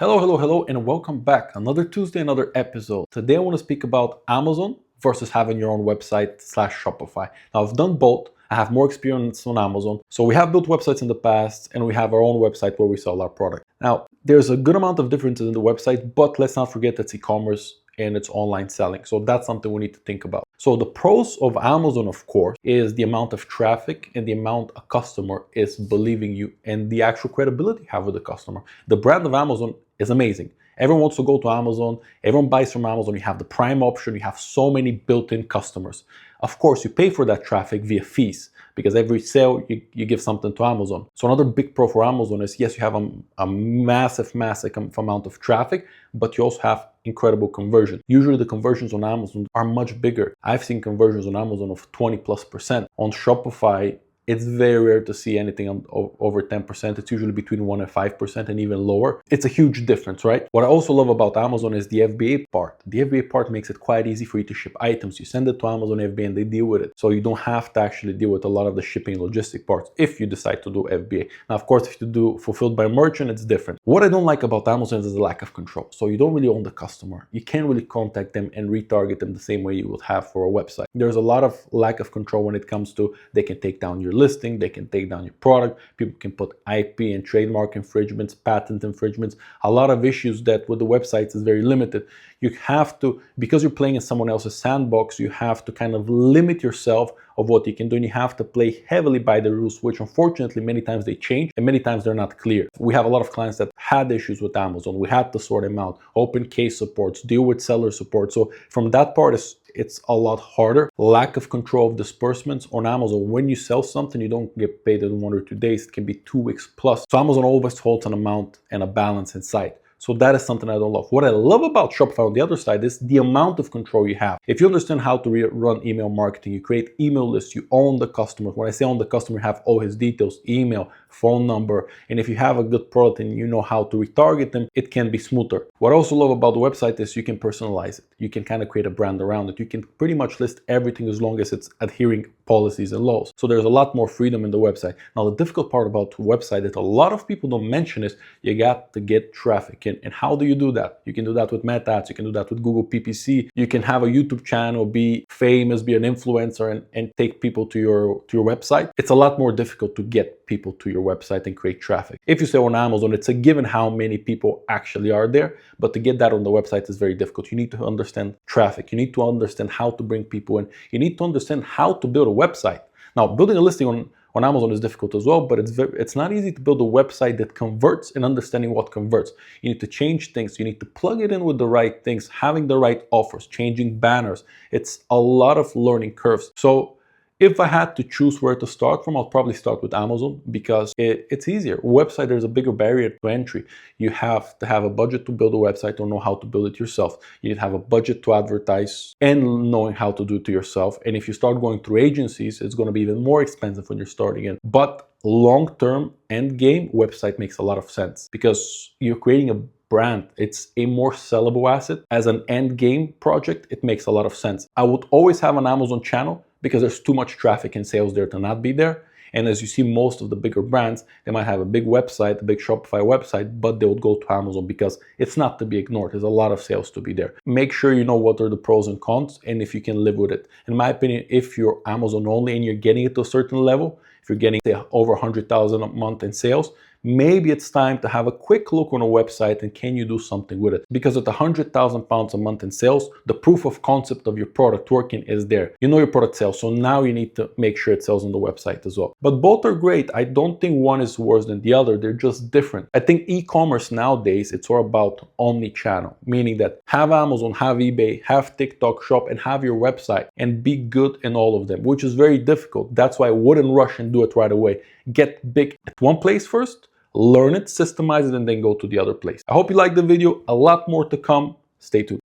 Hello, and welcome back. Another Tuesday, another episode. Today I want to speak about Amazon versus having your own website slash Shopify. Now, I've done both. I have more experience on Amazon. So we have built websites in the past and we have our own website where we sell our product. Now, there's a good amount of differences in the website, but let's not forget that's e-commerce and it's online selling. So that's something we need to think about. So the pros of Amazon, of course, is the amount of traffic and the amount a customer is believing you and the actual credibility you have with the customer. The brand of Amazon is amazing. Everyone wants to go to Amazon. Everyone buys from Amazon. You have the Prime option. You have so many built-in customers. Of course, you pay for that traffic via fees because every sale you give something to Amazon. So another big pro for Amazon is yes, you have a massive amount of traffic, but you also have incredible conversion. Usually the conversions on Amazon are much bigger. I've seen conversions on Amazon of 20+%. On Shopify, it's very rare to see anything over 10%. It's usually between 1 and 5% and even lower. It's a huge difference, right? What I also love about Amazon is the FBA part. The FBA part makes it quite easy for you to ship items. You send it to Amazon FBA and they deal with it. So you don't have to actually deal with a lot of the shipping and logistic parts if you decide to do FBA. Now, of course, if you do fulfilled by merchant, it's different. What I don't like about Amazon is the lack of control. So you don't really own the customer. You can't really contact them and retarget them the same way you would have for a website. There's a lot of lack of control when it comes to they can take down your listing, they can take down your product, people can put IP and trademark infringements, patent infringements, a lot of issues that with the websites is very limited. You have to, because you're playing in someone else's sandbox, you have to kind of limit yourself of what you can do, and you have to play heavily by the rules, which unfortunately many times they change and many times they're not clear. We have a lot of clients that had issues with Amazon. We had to sort them out, open case supports, deal with seller support. So from that part, it's a lot harder. Lack of control of disbursements on Amazon. When you sell something, you don't get paid in 1 or 2 days. It can be 2 weeks plus. So Amazon always holds an amount and a balance in sight. So that is something I don't love. What I love about Shopify on the other side is the amount of control you have. If you understand how to run email marketing, you create email lists, you own the customer. When I say own the customer, you have all his details, email, phone number. And if you have a good product and you know how to retarget them, it can be smoother. What I also love about the website is you can personalize it. You can kind of create a brand around it. You can pretty much list everything as long as it's adhering policies and laws. So there's a lot more freedom in the website. Now, the difficult part about the website that a lot of people don't mention is you got to get traffic in. And how do you do that? You can do that with Meta ads. You can do that with Google PPC. You can have a YouTube channel, be famous, be an influencer, and take people to your website. It's a lot more difficult to get people to your website and create traffic. If you sell on Amazon, it's a given how many people actually are there, but to get that on the website is very difficult. You need to understand traffic. You need to understand how to bring people in. You need to understand how to build a website. Now, building a listing on Amazon is difficult as well, but it's not easy to build a website that converts and understanding what converts. You need to change things. You need to plug it in with the right things, having the right offers, changing banners. It's a lot of learning curves. So if I had to choose where to start from, I'll probably start with Amazon because it's easier. Website, there's a bigger barrier to entry. You have to have a budget to build a website or know how to build it yourself. You need to have a budget to advertise and knowing how to do it to yourself. And if you start going through agencies, it's going to be even more expensive when you're starting in. But long-term end game, website makes a lot of sense because you're creating a brand. It's a more sellable asset. As an end game project, it makes a lot of sense. I would always have an Amazon channel because there's too much traffic and sales there to not be there. And as you see, most of the bigger brands, they might have a big website, a big Shopify website, but they would go to Amazon because it's not to be ignored. There's a lot of sales to be there. Make sure you know what are the pros and cons and if you can live with it. In my opinion, if you're Amazon only and you're getting it to a certain level, if you're getting say, over 100,000 a month in sales, maybe it's time to have a quick look on a website and can you do something with it? Because at 100,000 pounds a month in sales, the proof of concept of your product working is there. You know your product sells, so now you need to make sure it sells on the website as well. But both are great. I don't think one is worse than the other. They're just different. I think e-commerce nowadays, it's all about omni-channel, meaning that have Amazon, have eBay, have TikTok shop, and have your website and be good in all of them, which is very difficult. That's why I wouldn't rush and do it right away. Get big at one place first, learn it, systemize it, and then go to the other place. I hope you liked the video. A lot more to come. Stay tuned.